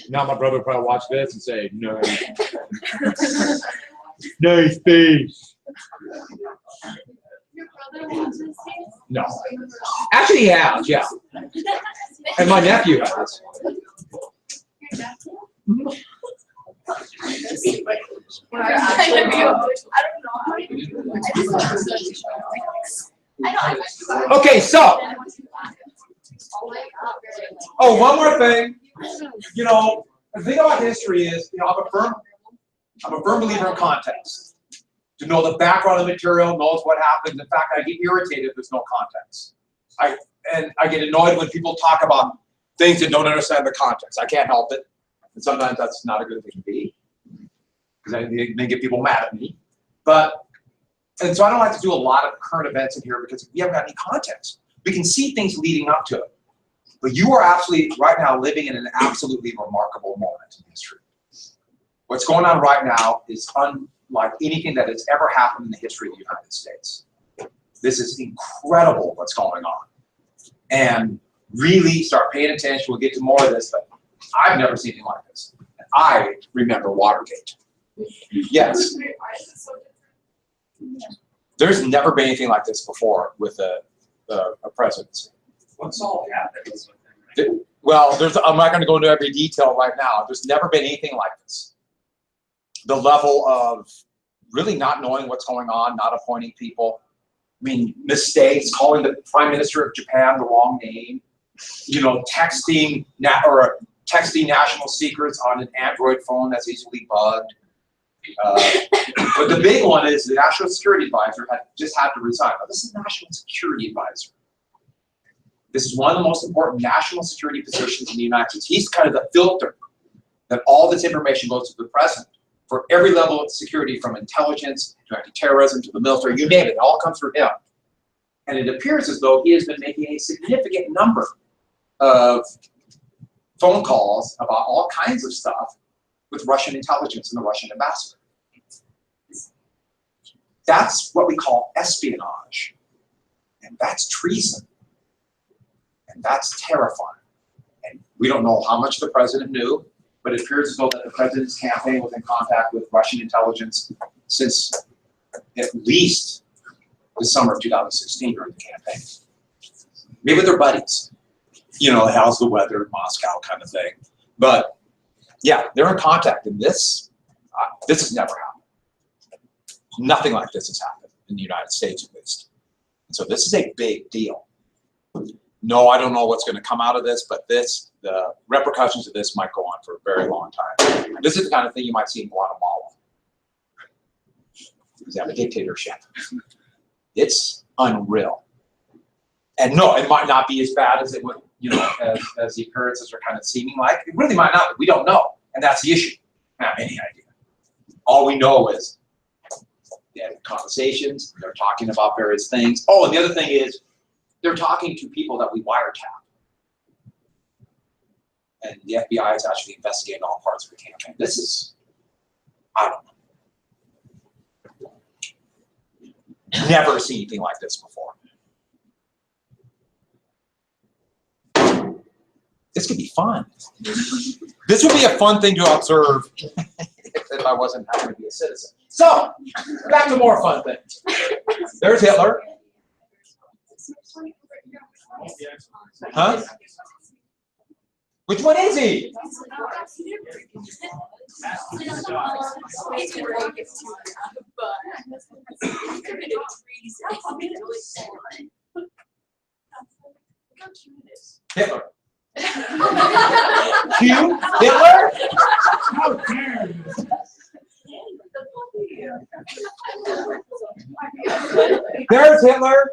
Now my brother will probably watch this and say, no. Nice face. Your brother watches these? No. Actually, he has, yeah. And my nephew has. Your nephew? Okay, so. Oh, one more thing. You know, the thing about history is, you know, I'm a firm believer in context. To know the background of the material, knows what happened. In fact, I get irritated if there's no context. I get annoyed when people talk about things and don't understand the context. I can't help it. And sometimes that's not a good thing to be, because they get people mad at me. And so I don't like to do a lot of current events in here because we haven't got any context. We can see things leading up to it. But you are absolutely, right now, living in an absolutely remarkable moment in history. What's going on right now is unlike anything that has ever happened in the history of the United States. This is incredible what's going on. And really start paying attention. We'll get to more of this, but I've never seen anything like this. I remember Watergate. Yes. There's never been anything like this before with a presidency. What's all happened? Well, I'm not going to go into every detail right now. There's never been anything like this. The level of really not knowing what's going on, not appointing people. I mean, mistakes, calling the Prime Minister of Japan the wrong name. You know, texting national secrets on an Android phone that's easily bugged. But the big one is the National Security Advisor just had to resign. Now, this is National Security Advisor. This is one of the most important national security positions in the United States. He's kind of the filter that all this information goes to the president for every level of security, from intelligence to anti-terrorism to the military, you name it, it all comes through him. And it appears as though he has been making a significant number of phone calls about all kinds of stuff with Russian intelligence and the Russian ambassador. That's what we call espionage. And that's treason. And that's terrifying. And we don't know how much the president knew, but it appears as though that the president's campaign was in contact with Russian intelligence since at least the summer of 2016 during the campaign. Maybe they're buddies. You know, how's the weather in Moscow kind of thing. But yeah, they're in contact, and this has never happened. Nothing like this has happened in the United States, at least. And so this is a big deal. No, I don't know what's going to come out of this, but the repercussions of this might go on for a very long time. This is the kind of thing you might see in Guatemala, because they have a dictatorship. It's unreal. And no, it might not be as bad as it would, you know, as the appearances are kind of seeming like. It really might not. We don't know, and that's the issue. I don't have any idea. All we know is they had conversations. They're talking about various things. Oh, and the other thing is, they're talking to people that we wiretap. And the FBI is actually investigating all parts of the campaign. This is, I don't know. Never seen anything like this before. This could be fun. This would be a fun thing to observe if I wasn't having to be a citizen. So, back to more fun things. There's Hitler. Huh? Which one is he? Hitler. Q? Hitler? How dare you? There's Hitler.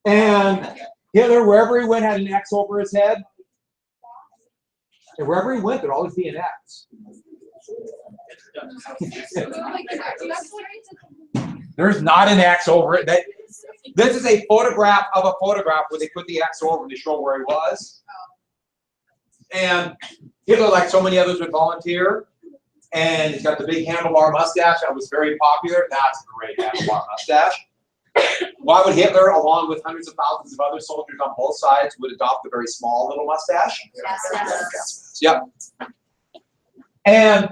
And Hitler, wherever he went, had an X over his head. And wherever he went, there'd always be an X. There's not an X over it. This is a photograph of a photograph where they put the X over to show where he was. And Hitler, like so many others, would volunteer. And he's got the big handlebar mustache that was very popular. That's a great handlebar mustache. Why would Hitler, along with hundreds of thousands of other soldiers on both sides, would adopt a very small little mustache? Yep. And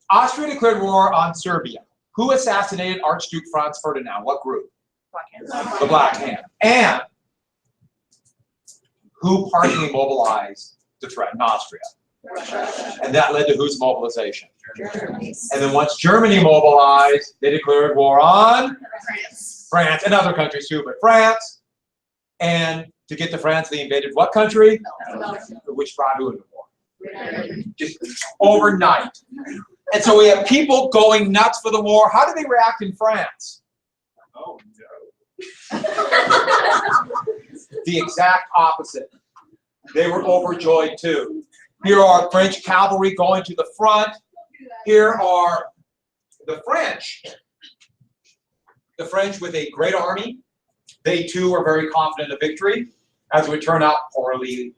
Austria declared war on Serbia. Who assassinated Archduke Franz Ferdinand? What group? The Black Hand. And who partially mobilized to threaten Austria? And that led to whose mobilization? And then once Germany mobilized, they declared war on France and other countries too, but France. And to get to France, they invaded what country? Which brought who into war? Just overnight. And so we have people going nuts for the war. How do they react in France? Oh, no. The exact opposite. They were overjoyed too. Here are French cavalry going to the front. Here are the French. The French with a great army. They too were very confident of victory, as it would turn out poorly.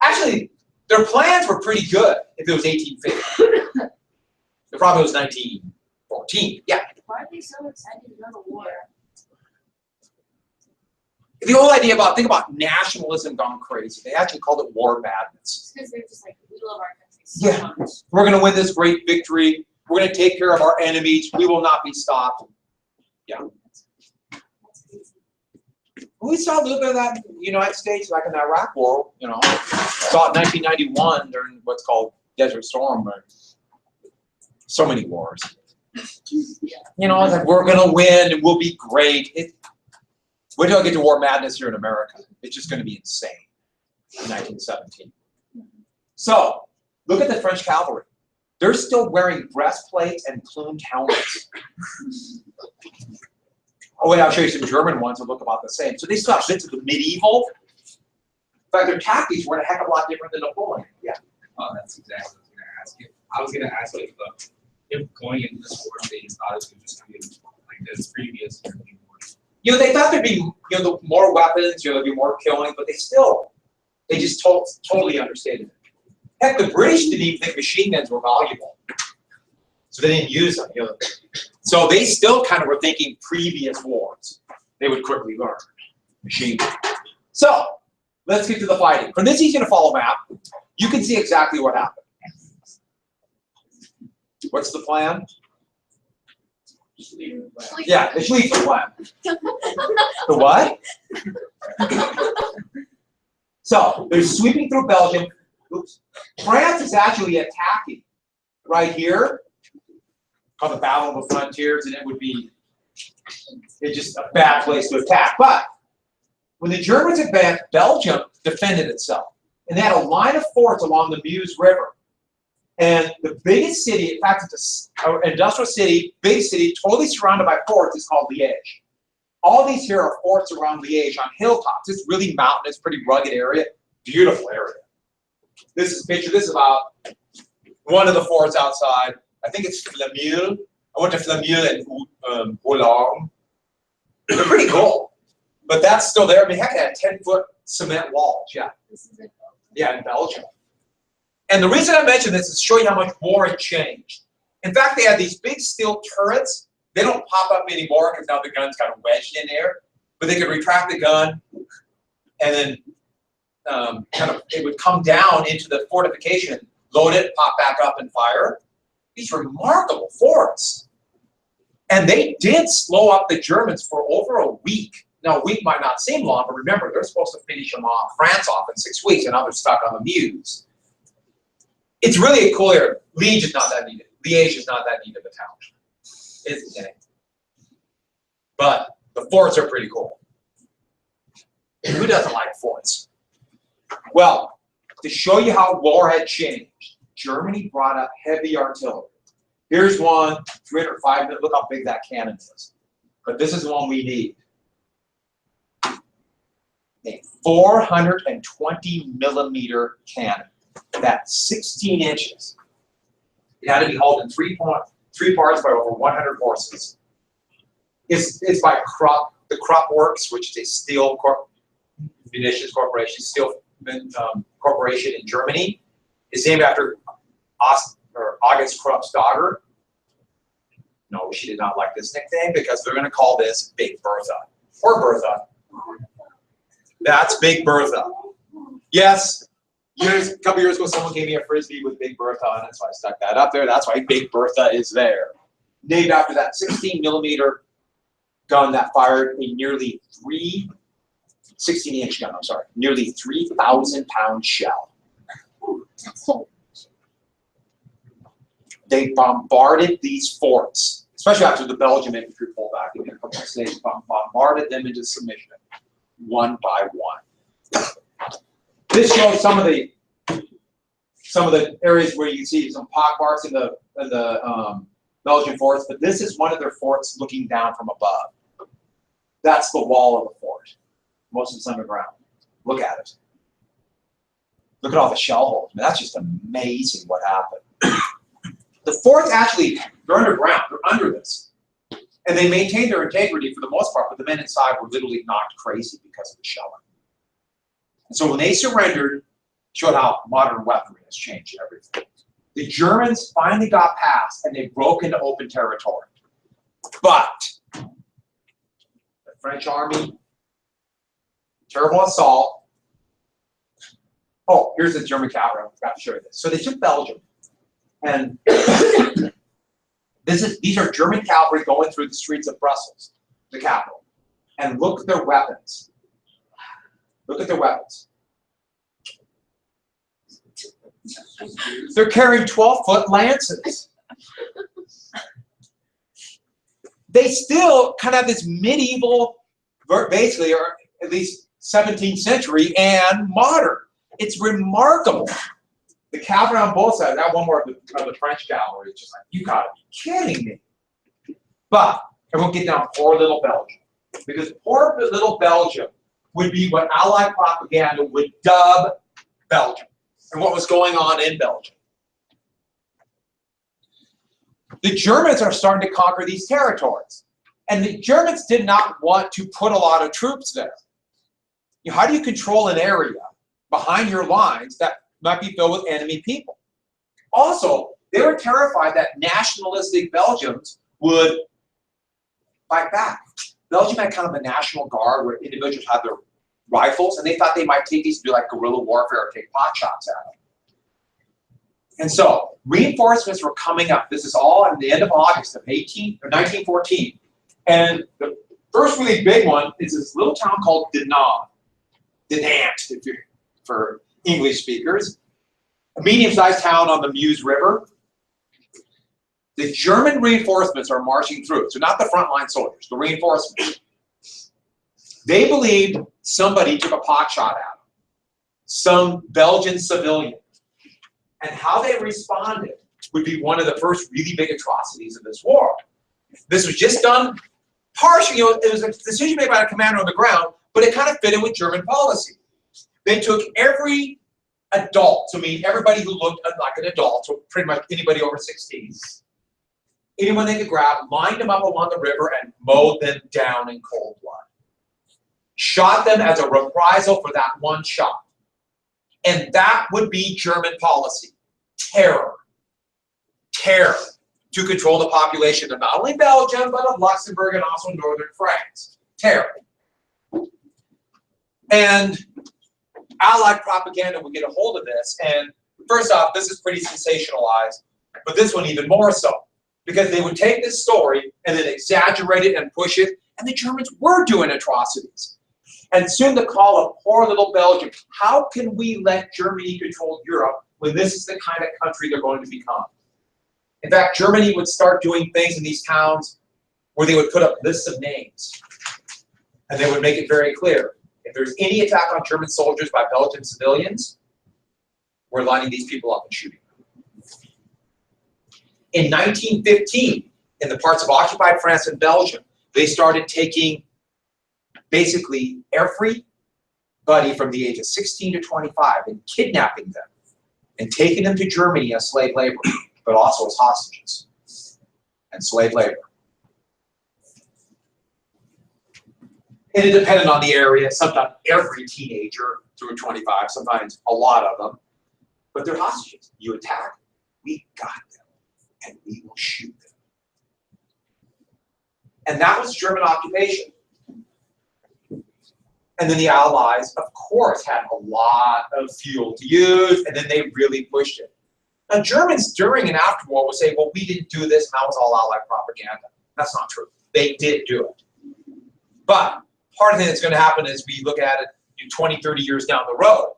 Actually, their plans were pretty good if it was 1850. It probably was 1914. Yeah. Why are they so excited to go to war? The whole idea about, think about nationalism gone crazy. They actually called it war madness. Because they're just like, we love our country so Yeah. much. We're going to win this great victory. We're going to take care of our enemies. We will not be stopped. Yeah. That's crazy. We saw a little bit of that in the United States, like in the Iraq War, Saw it in 1991 during what's called Desert Storm. So many wars. It's like we're going to win and we'll be great. Wait till I get to war madness here in America. It's just going to be insane in 1917. So, look at the French cavalry. They're still wearing breastplates and plumed helmets. Oh, wait, I'll show you some German ones that look about the same. So they still have bits of the medieval. In fact, their tactics were a heck of a lot different than Napoleon. Yeah. Oh, that's exactly what I was going to ask you. If going into this war, they thought it was just going to be like this previous European wars. They thought there'd be, more weapons, there'd be more killing, but they just totally understated it. Heck, the British didn't even think machine guns were valuable, so they didn't use them. So they still kind of were thinking previous wars. They would quickly learn machine guns. So let's get to the fighting. From this easy to follow map, you can see exactly what happened. What's the plan? Yeah, the Schlieffen plan. The what? So they're sweeping through Belgium. Oops. France is actually attacking right here, called the Battle of the Frontiers, and it's just a bad place to attack. But when the Germans advanced, Belgium defended itself, and they had a line of forts along the Meuse River. And the biggest city, in fact, it's an industrial city, big city, totally surrounded by forts, is called Liège. All these here are forts around Liège on hilltops. It's really mountainous, pretty rugged area, beautiful area. This is a picture. This is about one of the forts outside. I think it's Flamule. I went to Flamule and Boulogne. They're pretty cool, but that's still there. I mean, heck, they had 10-foot cement walls. Yeah. This is it. Yeah, in Belgium. And the reason I mention this is to show you how much war had changed. In fact, they had these big steel turrets. They don't pop up anymore because now the gun's kind of wedged in there. But they could retract the gun, and then it would come down into the fortification, load it, pop back up, and fire. These remarkable forts. And they did slow up the Germans for over a week. Now, a week might not seem long, but remember, they're supposed to finish them off, France off in 6 weeks, and now they're stuck on the Meuse. It's really a cool area. Liège is not that neat. Liège is not that neat of a town. It's kidding. But the forts are pretty cool. Who doesn't like forts? Well, to show you how war had changed, Germany brought up heavy artillery. Here's one, 305 minutes. Look how big that cannon is. But this is the one we need. A 420 millimeter cannon. That's 16 inches. It had to be hauled in three parts by over 100 horses. It's by the Krupp Works, which is a steel munitions corporation, steel corporation in Germany. It's named after August Krupp's daughter. No, she did not like this nickname because they're going to call this Big Bertha. Or Bertha. That's Big Bertha. Yes, A couple years ago, someone gave me a Frisbee with Big Bertha on it, so I stuck that up there. That's why Big Bertha is there. Named after that 16-millimeter gun that fired a nearly 16-inch gun, I'm sorry, nearly 3,000-pound shell. They bombarded these forts, especially after the Belgian infantry pulled back in a couple of states, bombarded them into submission, one by one. This shows some of the areas where you can see some pockmarks in the Belgian forts, but this is one of their forts looking down from above. That's the wall of the fort. Most of it's underground. Look at it. Look at all the shell holes. I mean, that's just amazing what happened. The forts actually, they're underground. They're under this. And they maintained their integrity for the most part, but the men inside were literally knocked crazy because of the shelling. And so when they surrendered, showed how modern weaponry has changed everything. The Germans finally got past and they broke into open territory. But the French army, terrible assault. Oh, here's the German cavalry. I forgot to show you this. So they took Belgium. And these are German cavalry going through the streets of Brussels, the capital. And look at their weapons. Look at their weapons. They're carrying 12-foot lances. They still kind of have this medieval, basically, or at least 17th century and modern. It's remarkable. The cavalry on both sides, that one more of the French cavalry, is just like, you gotta be kidding me. But everyone get down poor little Belgium. Because poor little Belgium would be what Allied propaganda would dub Belgium. And what was going on in Belgium. The Germans are starting to conquer these territories. And the Germans did not want to put a lot of troops there. How do you control an area behind your lines that might be filled with enemy people? Also, they were terrified that nationalistic Belgians would fight back. Belgium had kind of a national guard where individuals had their rifles, and they thought they might take these to do like guerrilla warfare or take pot shots at them. And so reinforcements were coming up. This is all at the end of August of 1914. And the first really big one is this little town called Dinant, if you're for English speakers, a medium-sized town on the Meuse River. The German reinforcements are marching through. So not the frontline soldiers, the reinforcements. They believed somebody took a pot shot at them, some Belgian civilian. And how they responded would be one of the first really big atrocities of this war. This was just done partially, it was a decision made by a commander on the ground, but it kind of fit in with German policy. They took every adult, so I mean everybody who looked like an adult, so pretty much anybody over 16, anyone they could grab, lined them up along the river and mowed them down in cold blood. Shot them as a reprisal for that one shot. And that would be German policy. Terror. Terror to control the population of not only Belgium, but of Luxembourg and also northern France. Terror. And Allied propaganda would get a hold of this, and first off, this is pretty sensationalized, but this one even more so, because they would take this story and then exaggerate it and push it, and the Germans were doing atrocities. And soon the call of poor little Belgium, how can we let Germany control Europe when this is the kind of country they're going to become? In fact, Germany would start doing things in these towns where they would put up lists of names, and they would make it very clear. If there's any attack on German soldiers by Belgian civilians, we're lining these people up and shooting them. In 1915, in the parts of occupied France and Belgium, they started taking basically everybody from the age of 16 to 25 and kidnapping them and taking them to Germany as slave labor, but also as hostages and slave labor. And it depended on the area. Sometimes every teenager through 25, sometimes a lot of them. But they're hostages. You attack, we got them, and we will shoot them. And that was German occupation. And And then the Allies, of course, had a lot of fuel to use, and then they really pushed it. Now, Germans during and after war would say, well, we didn't do this, and that was all Allied propaganda. That's not true. They did do it. But part of the thing that's going to happen is we look at it in 20, 30 years down the road.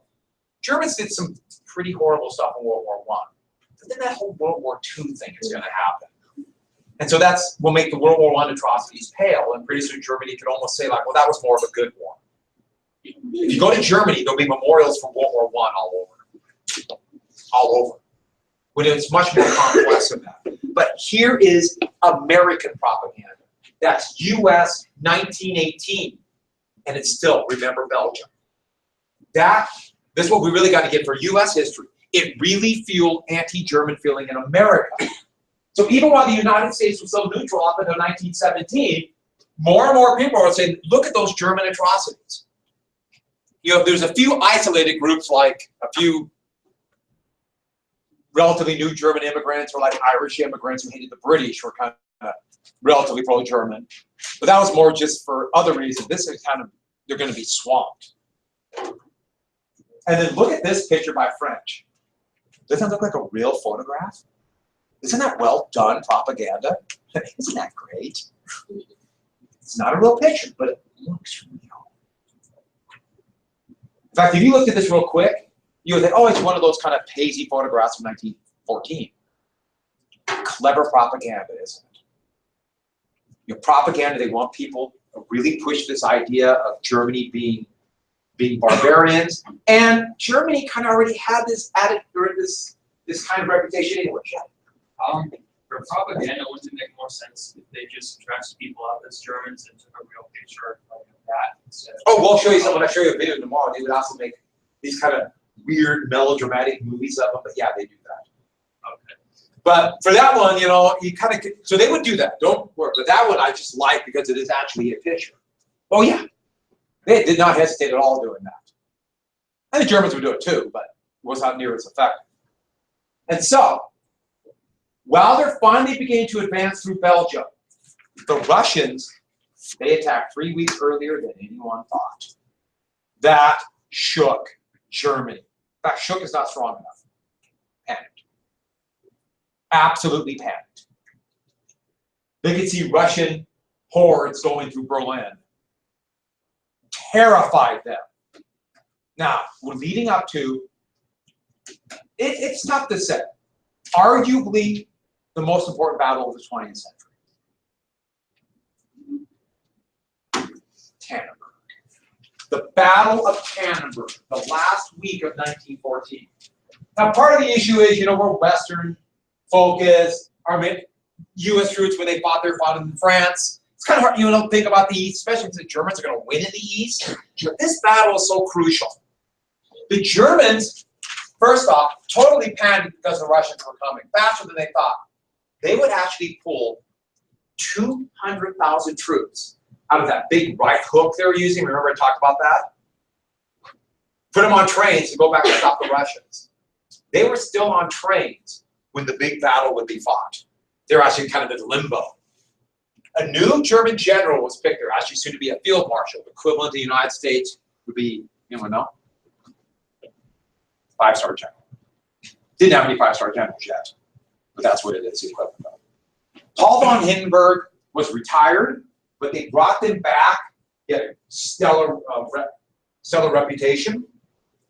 Germans did some pretty horrible stuff in World War I. But then that whole World War II thing is going to happen. And so that's will make the World War I atrocities pale, and pretty soon Germany could almost say, like, well, that was more of a good war. If you go to Germany, there'll be memorials for World War I all over. All over. When it's much more complex than that. But here is American propaganda. That's US 1918. And it's still, remember Belgium. This is what we really got to get for US history. It really fueled anti-German feeling in America. So even while the United States was so neutral up until 1917, more and more people are saying, look at those German atrocities. You know, there's a few isolated groups, like a few relatively new German immigrants or like Irish immigrants who hated the British were kind of relatively pro-German. But that was more just for other reasons. This is kind of, they're going to be swamped. And then look at this picture by French. Doesn't that look like a real photograph? Isn't that well done propaganda? Isn't that great? It's not a real picture, but it looks real. In fact, if you looked at this real quick, you would think, oh, it's one of those kind of hazy photographs from 1914. Clever propaganda, isn't it? Your propaganda, they want people to really push this idea of Germany being barbarians, and Germany kind of already had this added, or this kind of reputation anyway. For propaganda, wouldn't it make more sense if they just dressed people up as Germans and took a real picture of that instead? Oh, we'll show you some. When I show you a video tomorrow, they would also make these kind of weird melodramatic movies of them. But yeah, they do that. Okay. But for that one, you know, you kind of, so they would do that. Don't worry. But that one I just like because it is actually a picture. Oh yeah, they did not hesitate at all doing that. And the Germans would do it too, but it was not near as effective. And so, while they're finally beginning to advance through Belgium, the Russians, they attacked 3 weeks earlier than anyone thought. That shook Germany. In fact, shook is not strong enough. Panicked. Absolutely panicked. They could see Russian hordes going through Berlin. Terrified them. Now, we're leading up to, it's tough to say, arguably the most important battle of the 20th century. Tannenberg. The Battle of Tannenberg, the last week of 1914. Now, part of the issue is, you know, we're Western focused. Our U.S. troops, when they fought in France. It's kind of hard, you don't think about the East, especially if the Germans are going to win in the East. But this battle is so crucial. The Germans, first off, totally panicked because the Russians were coming faster than they thought. They would actually pull 200,000 troops out of that big right hook they were using. Remember I talked about that? Put them on trains to go back and stop the Russians. They were still on trains when the big battle would be fought. They were actually kind of in limbo. A new German general was picked. There actually soon to be a field marshal. The equivalent of the United States would be, anyone know? 5-star general. Didn't have any 5-star generals yet, but that's what it is, the equivalent of. Paul von Hindenburg was retired, but they brought them back. He had a stellar reputation,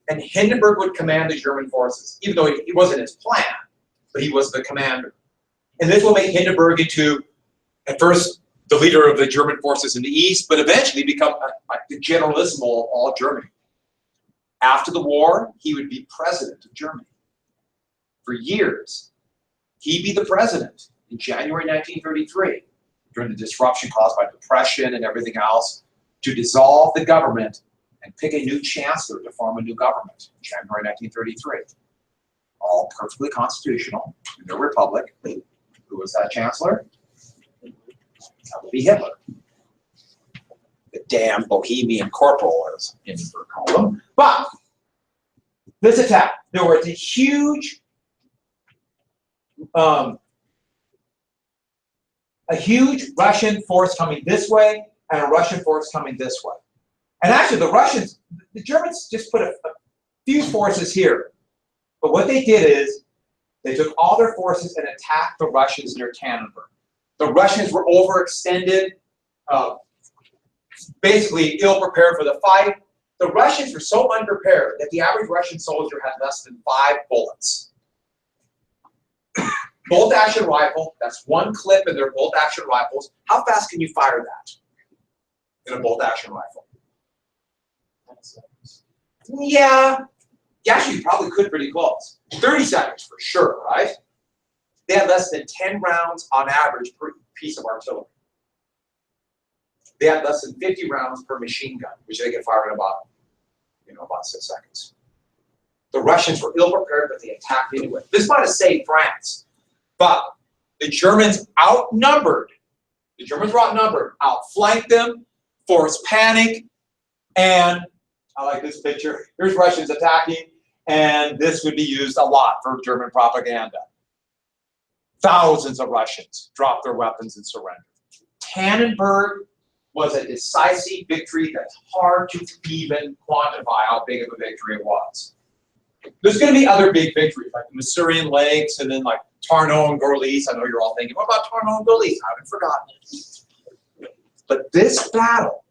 and Hindenburg would command the German forces, even though he wasn't his plan, but he was the commander. And this will make Hindenburg into, at first, the leader of the German forces in the East, but eventually become like the generalissimo of all Germany. After the war, he would be president of Germany. For years, he'd be the president in January 1933, during the disruption caused by depression and everything else, to dissolve the government and pick a new chancellor to form a new government in January 1933. All perfectly constitutional, no republic. Who was that chancellor? That would be Hitler. The damn Bohemian corporal, as Hindenburg called him. But this attack, there was a huge Russian force coming this way and a Russian force coming this way. And actually, the Germans just put a few forces here. But what they did is, they took all their forces and attacked the Russians near Tannenberg. The Russians were overextended, basically ill-prepared for the fight. The Russians were so unprepared that the average Russian soldier had less than 5 bullets. Bolt-action rifle, that's one clip in their bolt-action rifles. How fast can you fire that in a bolt-action rifle? Yeah, actually you probably could pretty close. 30 seconds for sure, right? They had less than 10 rounds on average per piece of artillery. They had less than 50 rounds per machine gun, which they could fire in about 6 seconds. The Russians were ill-prepared, but they attacked anyway. This might have saved France, but the Germans outnumbered. The Germans were outnumbered, outflanked them, forced panic, and I like this picture. Here's Russians attacking, and this would be used a lot for German propaganda. Thousands of Russians dropped their weapons and surrendered. Tannenberg was a decisive victory that's hard to even quantify how big of a victory it was. There's going to be other big victories, like the Masurian Lakes, and then like Tarnow and Gorlice. I know you're all thinking, what about Tarnow and Gorlice? I haven't forgotten it. But this battle,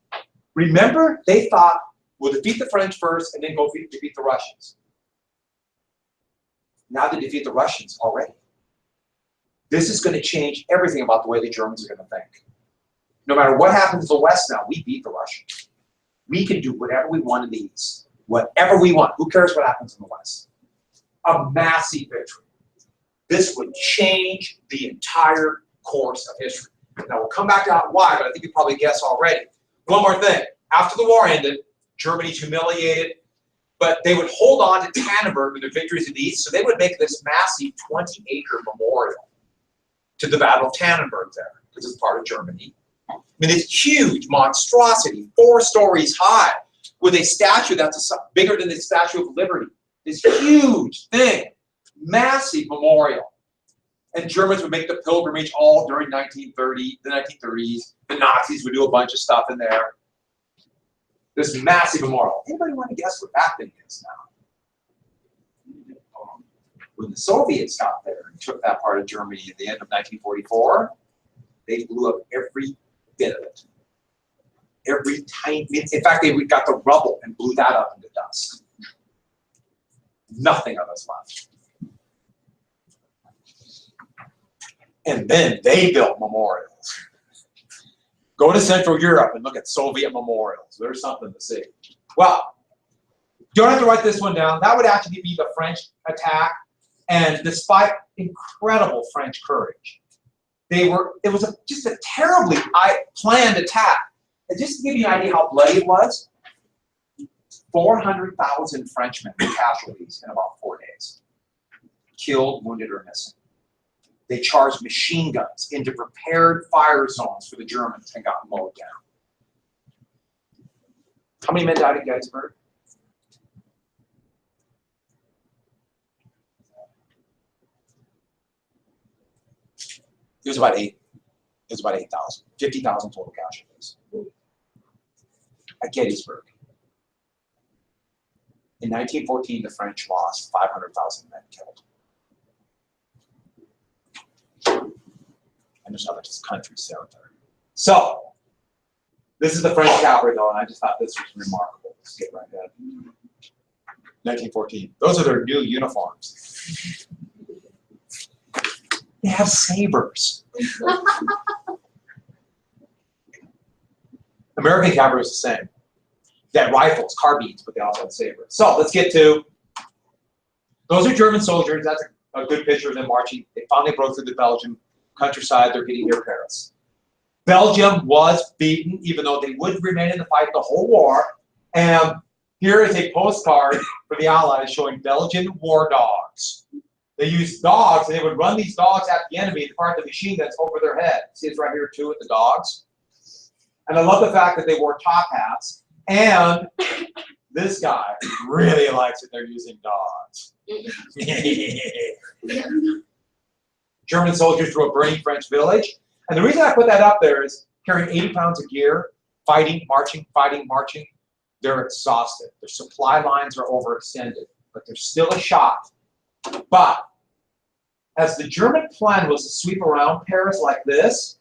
remember, they thought, we'll defeat the French first and then go defeat the Russians. Now they defeat the Russians already. This is going to change everything about the way the Germans are going to think. No matter what happens in the West now, we beat the Russians. We can do whatever we want in the East. Whatever we want. Who cares what happens in the West? A massive victory. This would change the entire course of history. Now we'll come back to why, but I think you probably guess already. One more thing. After the war ended, Germany's humiliated, but they would hold on to Tannenberg with their victories in the East, so they would make this massive 20-acre memorial to the Battle of Tannenberg there, because it's part of Germany. I mean, it's huge monstrosity, 4 stories high, with a statue that's bigger than the Statue of Liberty. This huge thing, massive memorial. And Germans would make the pilgrimage all during the 1930s. The Nazis would do a bunch of stuff in there. This massive memorial. Anybody want to guess what that thing is now? When the Soviets got there and took that part of Germany at the end of 1944, they blew up every bit of it. Every tiny, in fact, they got the rubble and blew that up into dust. Nothing of us left. And then they built memorials. Go to Central Europe and look at Soviet memorials. There's something to see. Well, you don't have to write this one down. That would actually be the French attack. And despite incredible French courage, it was just a terribly planned attack. And just to give you an idea how bloody it was, 400,000 Frenchmen were casualties in about 4 days. Killed, wounded, or missing. They charged machine guns into prepared fire zones for the Germans and got mowed down. How many men died at Gettysburg? It was about 8. It was about 8,000. 50,000 total casualties at Gettysburg. In 1914, the French lost 500,000 men killed. And there's other countries out there. So, this is the French cavalry, though, and I just thought this was remarkable. Let's get right ahead. 1914. Those are their new uniforms. They have sabers. American cavalry is the same. They had rifles, carbines, but they also had sabers. So, let's get to, those are German soldiers. That's a good picture of them marching. They finally broke through the Belgian countryside. They're getting near Paris. Belgium was beaten, even though they would remain in the fight the whole war. And here is a postcard for the Allies showing Belgian war dogs. They used dogs, and they would run these dogs at the enemy to fire the machine guns over their head. See, it's right here too with the dogs. And I love the fact that they wore top hats. And this guy really likes it. They're using dogs. German soldiers through a burning French village. And the reason I put that up there is carrying 80 pounds of gear, fighting, marching, they're exhausted. Their supply lines are overextended, but there's still a shot. But as the German plan was to sweep around Paris like this,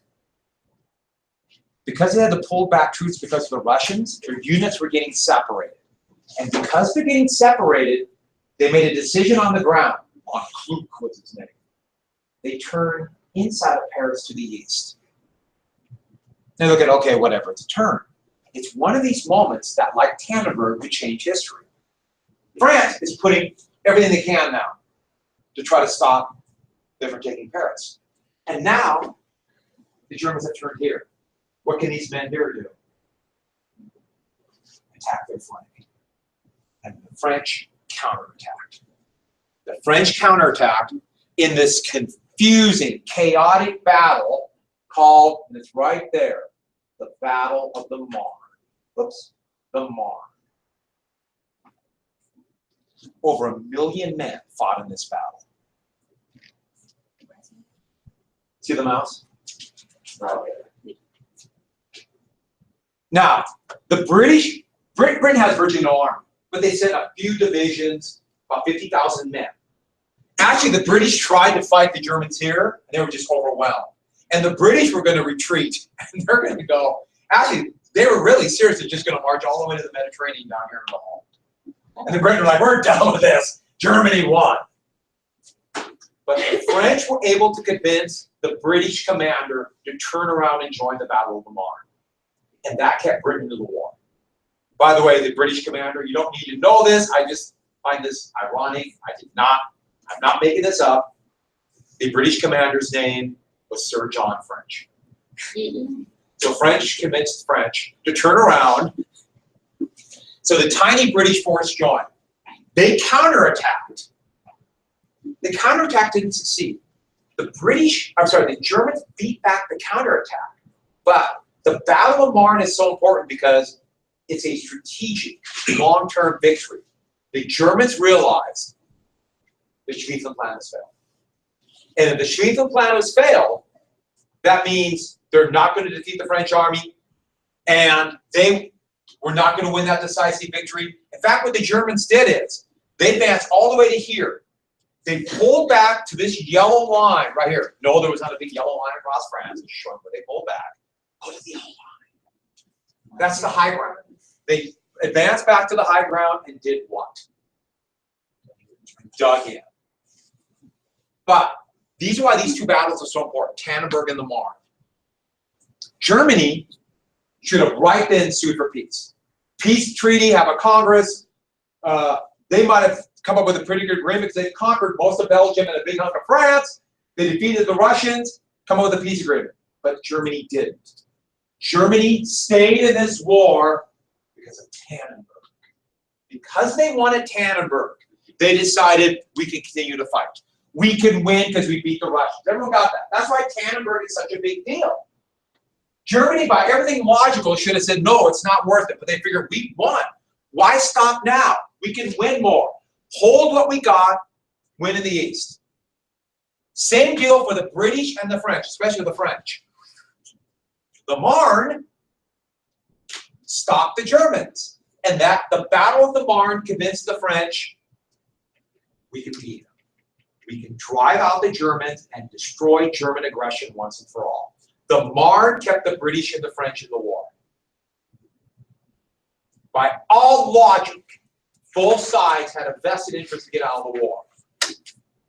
because they had to pull back troops because of the Russians, their units were getting separated. And because they're getting separated, they made a decision on the ground. On Klug was his name. They turned inside of Paris to the east. They look at, okay, whatever, it's a turn. It's one of these moments that, like Tannenberg, could change history. France is putting everything they can now to try to stop them from taking Paris. And now, the Germans have turned here. What can these men here do? Attack their flank. And the French counterattacked. The French counterattacked in this confusing, chaotic battle called, and it's right there, the Battle of the Marne. Whoops, the Marne. Over 1 million men fought in this battle. See the mouse? Now, the Britain has virtually no army, but they sent a few divisions, about 50,000 men. Actually, the British tried to fight the Germans here, and they were just overwhelmed. And the British were going to retreat, and they're going to go. Actually, they were really seriously just going to march all the way to the Mediterranean down here in the home. And the British were like, we're done with this. Germany won. But the French were able to convince the British commander to turn around and join the Battle of the Marne. And that kept Britain in the war. By the way, the British commander, you don't need to know this. I just find this ironic. I'm not making this up. The British commander's name was Sir John French. So French convinced French to turn around. So the tiny British force joined. They counterattacked. The counterattack didn't succeed. The Germans beat back the counterattack. But the Battle of Marne is so important because it's a strategic, long-term victory. The Germans realized the Schlieffen Plan has failed. And if the Schlieffen Plan has failed, that means they're not going to defeat the French army, and they were not going to win that decisive victory. In fact, what the Germans did is they advanced all the way to here. They pulled back to this yellow line right here. No, there was not a big yellow line across France. It's short, but they pulled back. Go to the yellow line. That's the high ground. They advanced back to the high ground and did what? Dug in. But these are why these two battles are so important, Tannenberg and the Marne. Germany should have right then sued for peace. Peace treaty, have a Congress. They might have come up with a pretty good agreement because they conquered most of Belgium and a big hunk of France. They defeated the Russians, come up with a peace agreement. But Germany didn't. Germany stayed in this war because of Tannenberg. Because they wanted Tannenberg, they decided we can continue to fight. We can win because we beat the Russians. Everyone got that. That's why Tannenberg is such a big deal. Germany, by everything logical, should have said, no, it's not worth it. But they figured, we won. Why stop now? We can win more. Hold what we got, win in the East. Same deal for the British and the French, especially the French. The Marne stopped the Germans. And that the Battle of the Marne convinced the French, we can beat them. We can drive out the Germans and destroy German aggression once and for all. The Marne kept the British and the French in the war. By all logic, both sides had a vested interest to get out of the war.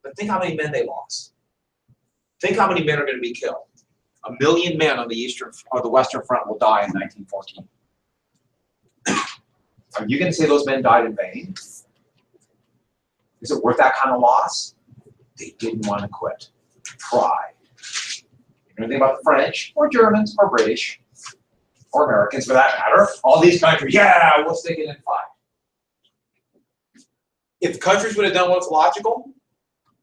But think how many men they lost. Think how many men are going to be killed. 1 million men on the eastern or the western front will die in 1914. Are you going to say those men died in vain? Is it worth that kind of loss? They didn't want to quit. Pride. You know anything about the French or Germans or British or Americans for that matter? All these countries, yeah, we'll stick it and fight. If countries would have done what's logical,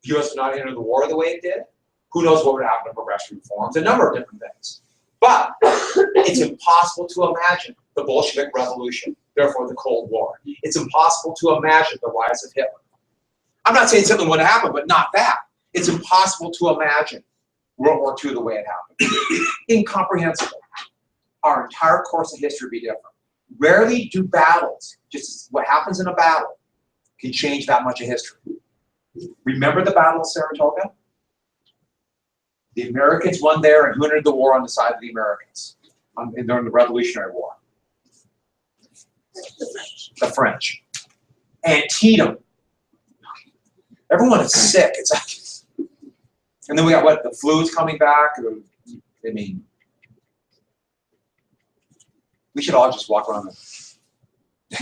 the U.S. would not enter the war the way it did. Who knows what would happen to progressive reforms? A number of different things. But it's impossible to imagine the Bolshevik Revolution, therefore the Cold War. It's impossible to imagine the rise of Hitler. I'm not saying something would happen, but not that. It's impossible to imagine World War II the way it happened. Incomprehensible. Our entire course of history would be different. rarely do battles, just what happens in a battle, can change that much of history. Remember the Battle of Saratoga? The Americans won there, and who entered the war on the side of the Americans during the Revolutionary War? The French. Antietam. Everyone is sick. It's like, and then we got what? The flu's coming back. I mean, we should all just walk around.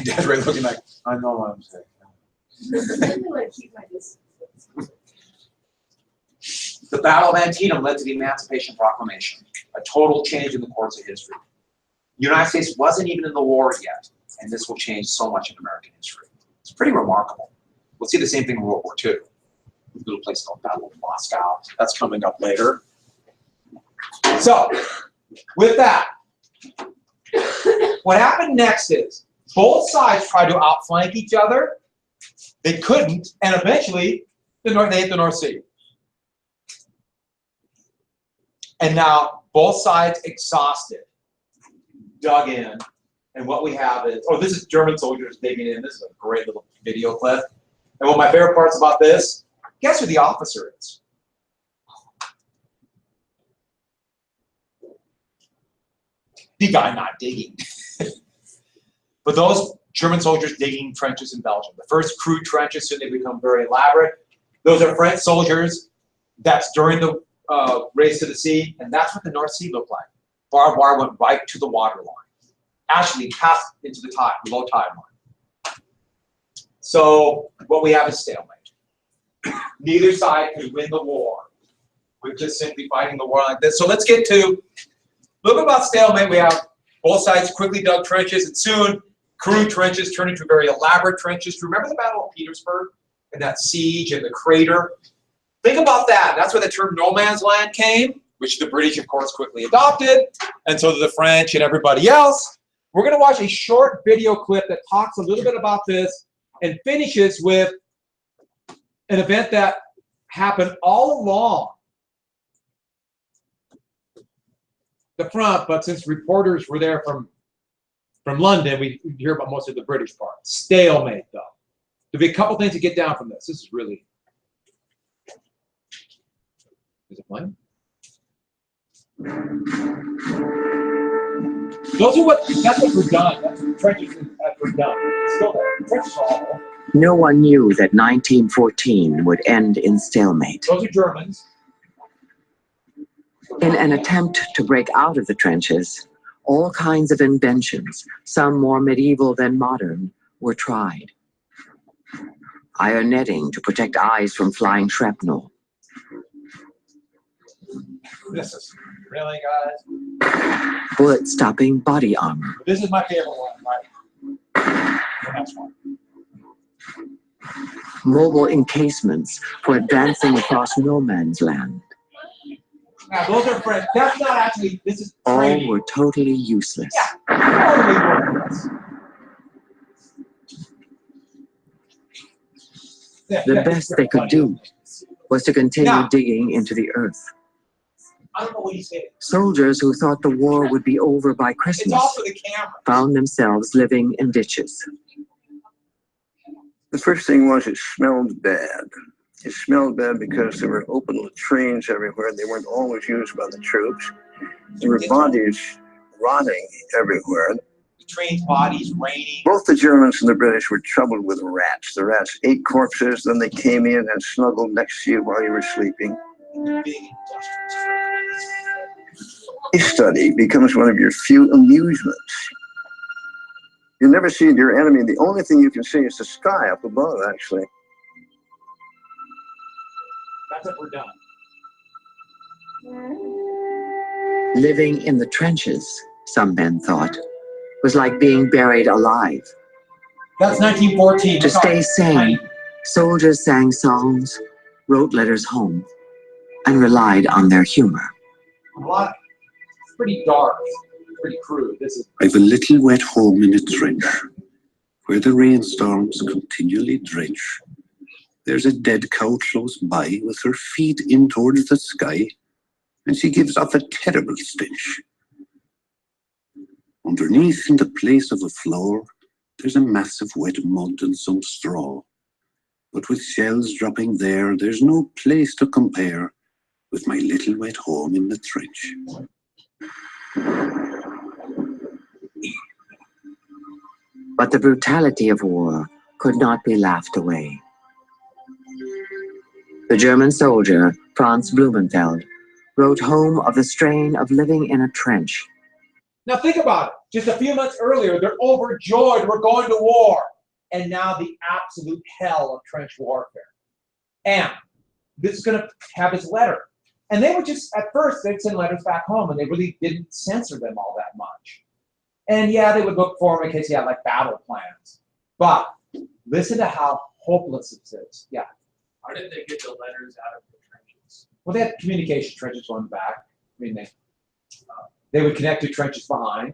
Desiree looking like, I know I'm sick. The Battle of Antietam led to the Emancipation Proclamation, a total change in the course of history. The United States wasn't even in the war yet, and this will change so much in American history. It's pretty remarkable. We'll see the same thing in World War II. A little place called Battle of Moscow. That's coming up later. So, with that, what happened next is both sides tried to outflank each other. They couldn't, and eventually they hit the North Sea. And now both sides exhausted, dug in, and what we have is, oh, this is German soldiers digging in. This is a great little video clip. And one of my favorite parts about this, guess who the officer is? The guy not digging. But those German soldiers digging trenches in Belgium. The first crude trenches, soon they become very elaborate. Those are French soldiers. That's during the race to the sea, and that's what the North Sea looked like. Barbed wire went right to the water line, actually passed into the tide, low tide line. So what we have is stalemate. Neither side could win the war. We're just simply fighting the war like this. So let's get to a little bit about stalemate. We have both sides quickly dug trenches, and soon crude trenches turned into very elaborate trenches. Do you remember the Battle of Petersburg and that siege and the crater? Think about that. That's where the term no man's land came, which the British, of course, quickly adopted, and so did the French and everybody else. We're going to watch a short video clip that talks a little bit about this and finishes with an event that happened all along the front, but since reporters were there from London, we hear about most of the British part. Stalemate, though. There'll be a couple things to get down from this. This is really... Is it playing? Those are that's what we're done. That's what trenches that we're done. It's still there. The trenches are all over. No one knew that 1914 would end in stalemate. Those are Germans. In an attempt to break out of the trenches, all kinds of inventions, some more medieval than modern, were tried. Iron netting to protect eyes from flying shrapnel. This is really, guys. Bullet-stopping body armor. This is my favorite one, right? The next one. Mobile encasements for advancing across no man's land. Now, those are French. That's not actually, this is All training. were totally useless. Yeah, totally worthless. The best they could do was to continue Now, digging into the earth. I don't know what he's saying. Soldiers who thought the war would be over by It's Christmas also the camera. found themselves living in ditches. The first thing was it smelled bad. It smelled bad because there were open latrines everywhere. They weren't always used by the troops. There were bodies rotting everywhere. The train's bodies raining. Both the Germans and the British were troubled with rats. The rats ate corpses, then they came in and snuggled next to you while you were sleeping. Big industrious. A study becomes one of your few amusements. You never see your enemy. The only thing you can see is the sky up above, actually. That's what we're done. Living in the trenches, some men thought, was like being buried alive. That's 1914. To stay sane, soldiers sang songs, wrote letters home, and relied on their humor. A lot. It's pretty dark. Pretty crude. This is. I've a little wet home in a trench, where the rainstorms continually drench. There's a dead cow close by, with her feet in towards the sky, and she gives off a terrible stench. Underneath, in the place of the floor, there's a mass of wet mud and some straw. But with shells dropping there, there's no place to compare with my little wet home in the trench. But the brutality of war could not be laughed away. The German soldier, Franz Blumenfeld, wrote home of the strain of living in a trench. Now think about it. Just a few months earlier, they're overjoyed, we're going to war. And now the absolute hell of trench warfare. And this is going to have his letter. And they would just, at first, they'd send letters back home, and they really didn't censor them all that much. And yeah, they would look for him in case he had like battle plans. But listen to how hopeless it is. Yeah. How did they get the letters out of the trenches? Well, they had communication trenches on the back. I mean, they would connect to trenches behind.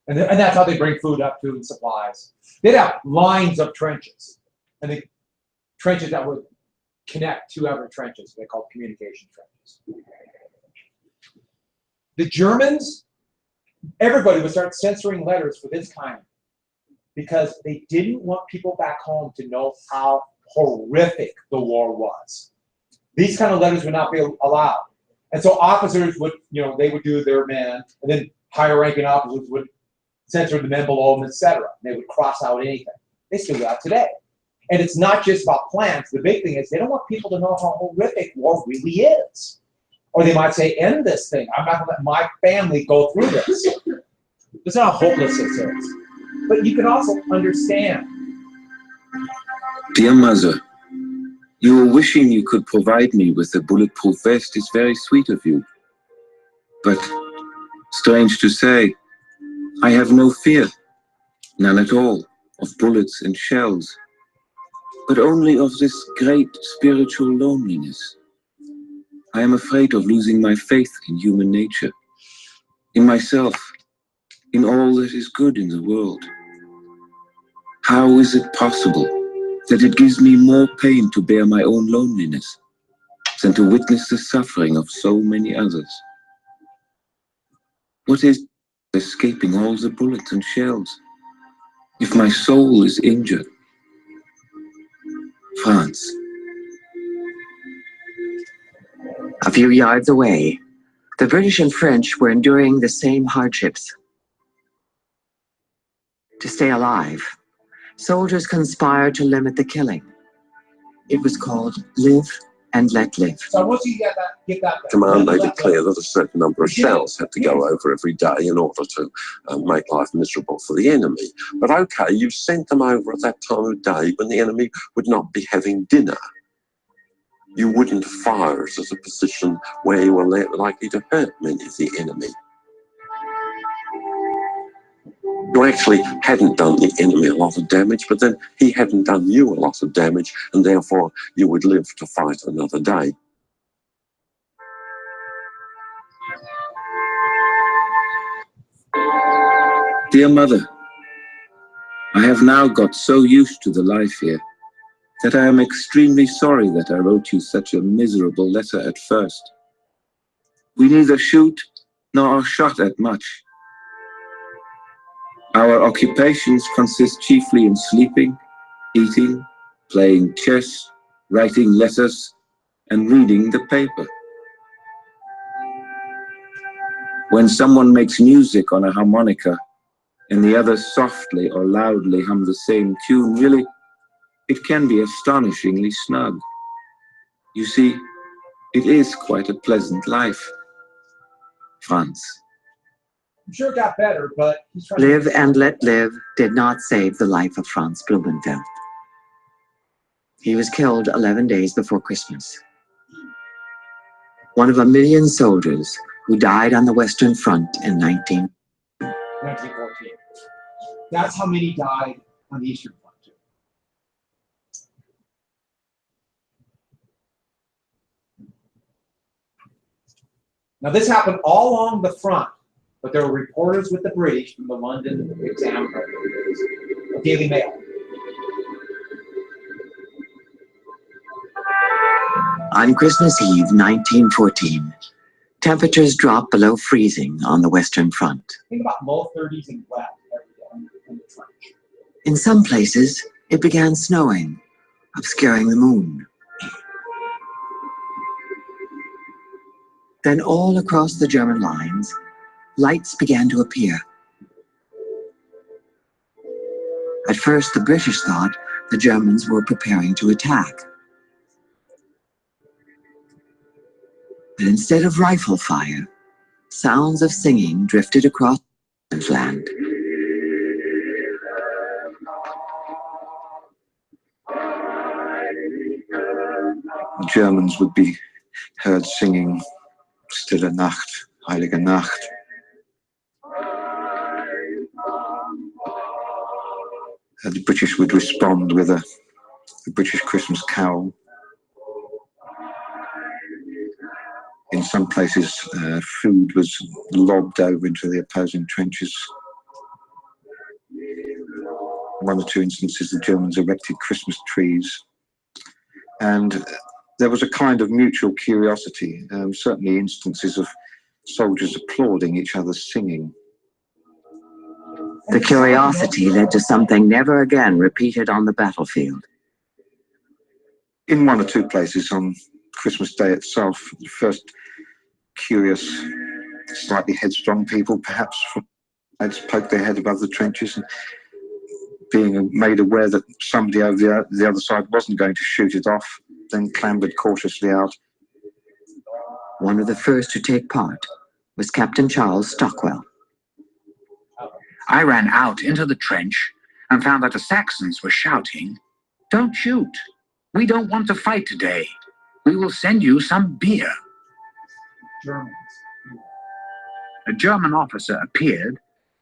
And that's how they bring food up to and supplies. They'd have lines of trenches. And the trenches that would connect to other trenches. They're called communication trenches. The Germans, everybody would start censoring letters for this kind because they didn't want people back home to know how horrific the war was. These kind of letters would not be allowed. And so officers would, they would do their men, and then higher ranking officers would censor the men below them, etc. They would cross out anything. They still do that today. And it's not just about plans. The big thing is they don't want people to know how horrific war really is. Or they might say, end this thing. I'm not going to let my family go through this. That's not how hopeless this is. But you can also understand. Dear Mother, your wishing you could provide me with a bulletproof vest is very sweet of you. But, strange to say, I have no fear, none at all, of bullets and shells, but only of this great spiritual loneliness. I am afraid of losing my faith in human nature, in myself, in all that is good in the world. How is it possible that it gives me more pain to bear my own loneliness than to witness the suffering of so many others? What is escaping all the bullets and shells if my soul is injured? Franz. A few yards away, the British and French were enduring the same hardships. To stay alive, soldiers conspired to limit the killing. It was called live and let live. So once you get that Command made it clear that a certain number of shells had to go over every day in order to make life miserable for the enemy. But okay, you sent them over at that time of day when the enemy would not be having dinner. You wouldn't fire it at a position where you were likely to hurt many of the enemy. You actually hadn't done the enemy a lot of damage, but then he hadn't done you a lot of damage, and therefore you would live to fight another day. Dear Mother, I have now got so used to the life here that I am extremely sorry that I wrote you such a miserable letter at first. We neither shoot nor are shot at much. Our occupations consist chiefly in sleeping, eating, playing chess, writing letters, and reading the paper. When someone makes music on a harmonica, and the others softly or loudly hum the same tune, really, it can be astonishingly snug. You see, it is quite a pleasant life. Franz. I'm sure it got better, but he's trying Live and let live did not save the life of Franz Blumenfeld. He was killed 11 days before Christmas. One of a million soldiers who died on the Western Front in 1914. That's how many died on the Eastern Front, too. Now, this happened all along the front, but there were reporters with the British from the London Examiner, the Daily Mail. On Christmas Eve, 1914, Temperatures dropped below freezing on the Western Front. Think about low 30s and wet every day in the trench. In some places, it began snowing, obscuring the moon. Then all across the German lines, lights began to appear. At first, the British thought the Germans were preparing to attack. But instead of rifle fire, sounds of singing drifted across land. The Germans would be heard singing Stille Nacht, Heilige Nacht. The British would respond with a British Christmas carol. In some places, food was lobbed over into the opposing trenches. One or two instances, the Germans erected Christmas trees. And there was a kind of mutual curiosity, certainly instances of soldiers applauding each other's singing. The curiosity led to something never again repeated on the battlefield. In one or two places on Christmas Day itself, the first curious, slightly headstrong people perhaps had poked their head above the trenches and being made aware that somebody over the other side wasn't going to shoot it off, then clambered cautiously out. One of the first to take part was Captain Charles Stockwell. I ran out into the trench and found that the Saxons were shouting, "Don't shoot! We don't want to fight today. We will send you some beer." Germans. A German officer appeared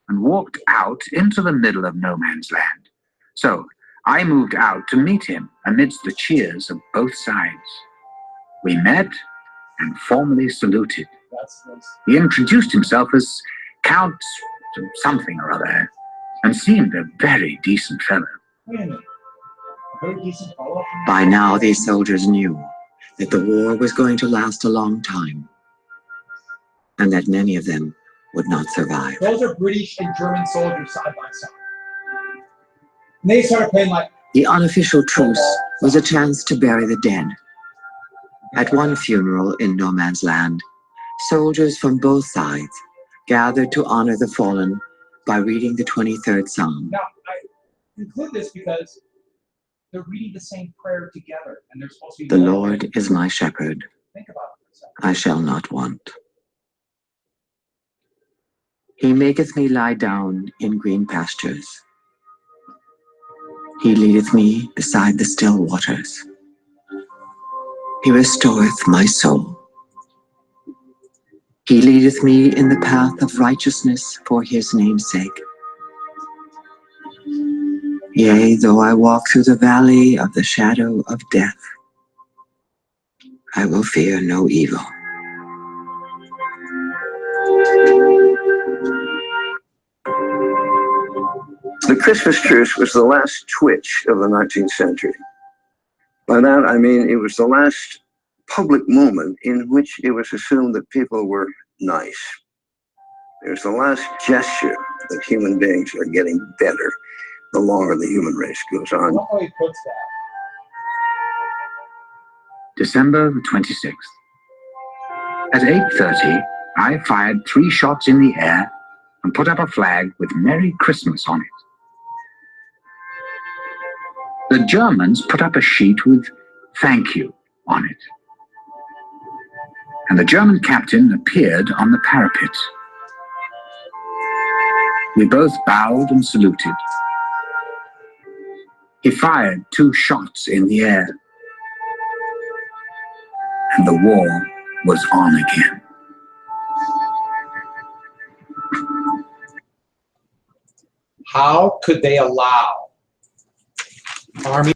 and walked out into the middle of no man's land. So I moved out to meet him amidst the cheers of both sides. We met and formally saluted. He introduced himself as Count something or other and seemed a very decent fellow. Wait a minute. A very decent fellow? By now, these soldiers knew that the war was going to last a long time, and that many of them would not survive. Those are British and German soldiers side by side. And they started playing like... The unofficial truce was a chance to bury the dead. At one funeral in no man's land, soldiers from both sides gathered to honor the fallen by reading the 23rd Psalm. Now, I include this because they're reading the same prayer together, and they're supposed to be... The Lord is my shepherd. Think about it for a second. I shall not want. He maketh me lie down in green pastures. He leadeth me beside the still waters. He restoreth my soul. He leadeth me in the path of righteousness for his name's sake. Yea, though I walk through the valley of the shadow of death, I will fear no evil. The Christmas truce was the last twitch of the 19th century. By that, I mean it was the last public moment in which it was assumed that people were nice. It was the last gesture that human beings are getting better the longer the human race goes on. Look how he puts that. December the 26th. At 8:30, I fired 3 shots in the air and put up a flag with Merry Christmas on it. The Germans put up a sheet with "Thank you" on it. And the German captain appeared on the parapet. We both bowed and saluted. He fired 2 shots in the air. And the war was on again. How could they allow army